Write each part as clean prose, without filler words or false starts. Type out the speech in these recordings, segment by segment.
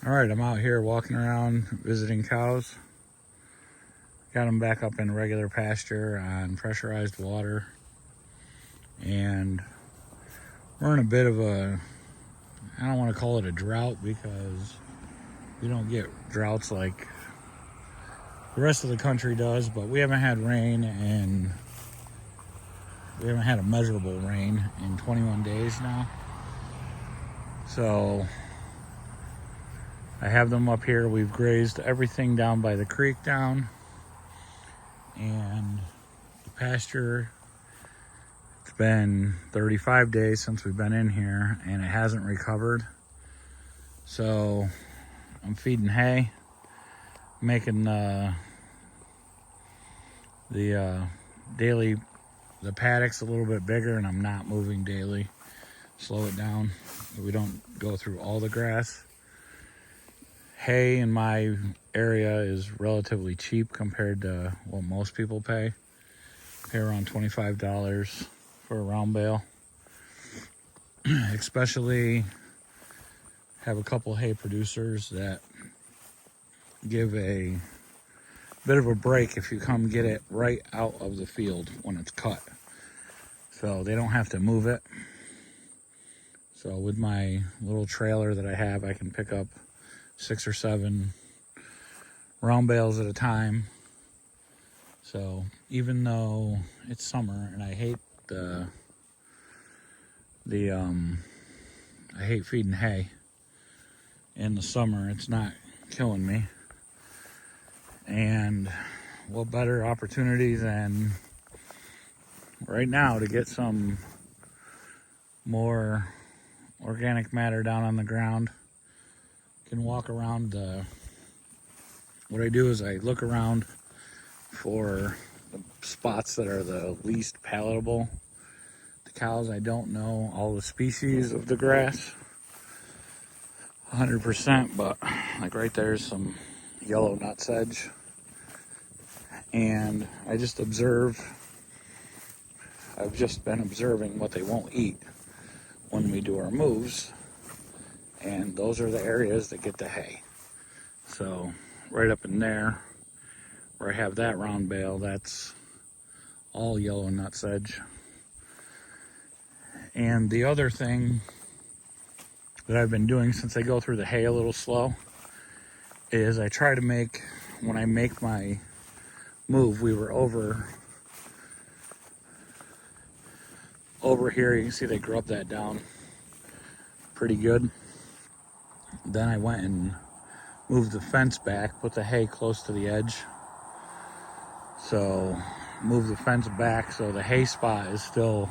All right, I'm out here walking around visiting cows. Got them back up in regular pasture on pressurized water. And we're in a bit of a, I don't want to call it a drought because we don't get droughts like the rest of the country does, but we haven't had rain and we haven't had a measurable rain in 21 days now. So I have them up here. We've grazed everything down by the creek down, and the pasture, it's been 35 days since we've been in here and it hasn't recovered. So I'm feeding hay, making the daily, the paddocks a little bit bigger, and I'm not moving daily. Slow it down so we don't go through all the grass. Hay in my area is relatively cheap compared to what most people pay. Pay around $25 for a round bale. Especially have a couple hay producers that give a bit of a break if you come get it right out of the field when it's cut. So they don't have to move it. So with my little trailer that I have, I can pick up 6 or 7 round bales at a time. So even though it's summer and I hate I hate feeding hay in the summer, it's not killing me. And what better opportunity than right now to get some more organic matter down on the ground. Can walk around. What I do is I look around for the spots that are the least palatable to cows. I don't know all the species of the grass 100%, but like right there's some yellow nutsedge, and I just observe. I've just been observing what they won't eat when we do our moves, and those are the areas that get the hay. So right up in there where I have that round bale, that's all yellow nutsedge. And the other thing that I've been doing since I go through the hay a little slow is I try to make, when I make my move, we were over here, you can see they grubbed that down pretty good. Then I went and moved the fence back, put the hay close to the edge. So move the fence back so the hay spot is still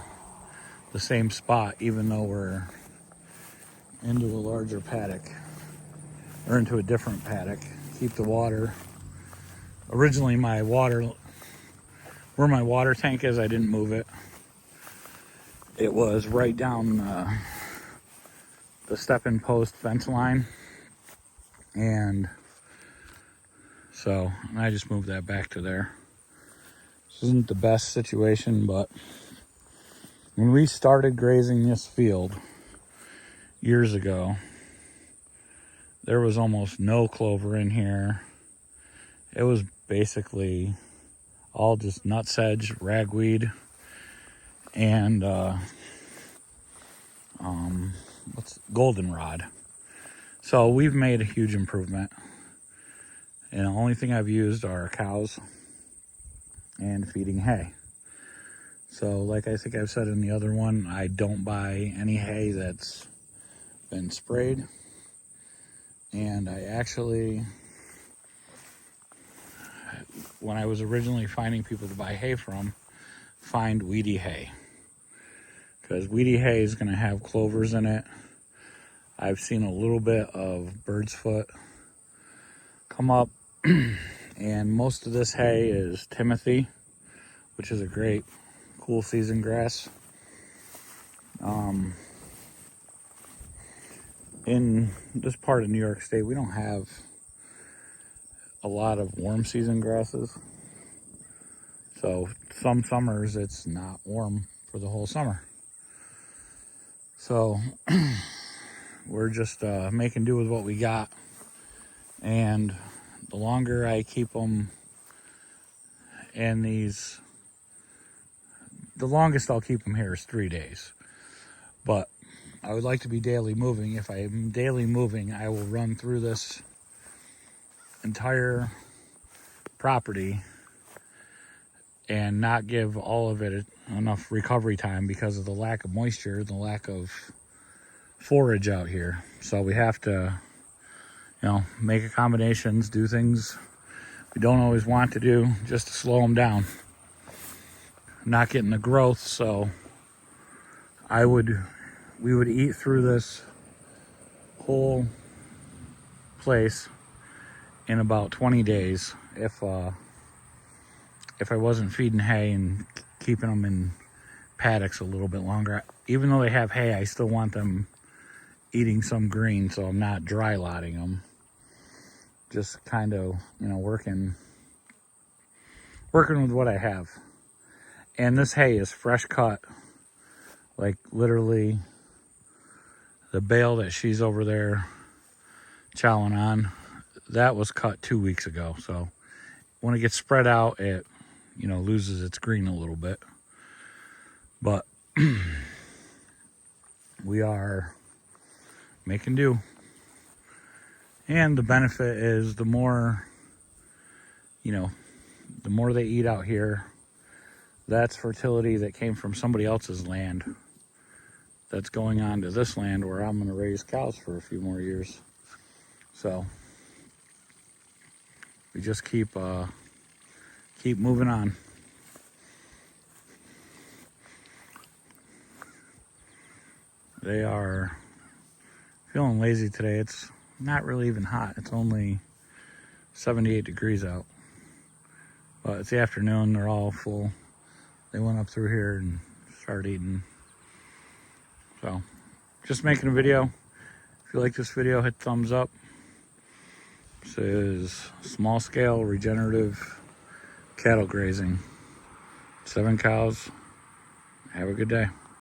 the same spot, even though we're into a larger paddock or into a different paddock. Keep the water. Originally where my water tank is, I didn't move it. It was right down the step-in post fence line, and so I just moved that back to there. This isn't the best situation, but when we started grazing this field years ago, there was almost no clover in here. It was basically all just nutsedge, ragweed, and goldenrod. So we've made a huge improvement, and the only thing I've used are cows and feeding hay. So like I think I've said in the other one, I don't buy any hay that's been sprayed. And I actually, when I was originally finding people to buy hay from, find weedy hay, because weedy hay is going to have clovers in it. I've seen a little bit of bird's foot come up, and most of this hay is Timothy, which is a great cool season grass. In this part of New York State, we don't have a lot of warm season grasses. So some summers it's not warm for the whole summer. So we're just making do with what we got. And the longer I keep them in these, the longest I'll keep them here is 3 days. But I would like to be daily moving. If I'm daily moving, I will run through this entire property and not give all of it enough recovery time because of the lack of moisture, the lack of forage out here. So we have to, make accommodations, do things we don't always want to do just to slow them down. Not getting the growth, so we would eat through this whole place in about 20 days if I wasn't feeding hay and keeping them in paddocks a little bit longer. Even though they have hay, I still want them eating some green, so I'm not dry lotting them. Just kind of, working with what I have. And this hay is fresh cut. Like literally the bale that she's over there chowing on, that was cut 2 weeks ago. So when it gets spread out, it, loses its green a little bit. But we are making do. And the benefit is the more they eat out here, that's fertility that came from somebody else's land that's going on to this land where I'm going to raise cows for a few more years. So we just keep moving on. They are feeling lazy today. It's not really even hot. It's only 78 degrees out. But it's the afternoon. They're all full. They went up through here and started eating. So, just making a video. If you like this video, hit thumbs up. This is small scale regenerative cattle grazing. 7 cows. Have a good day.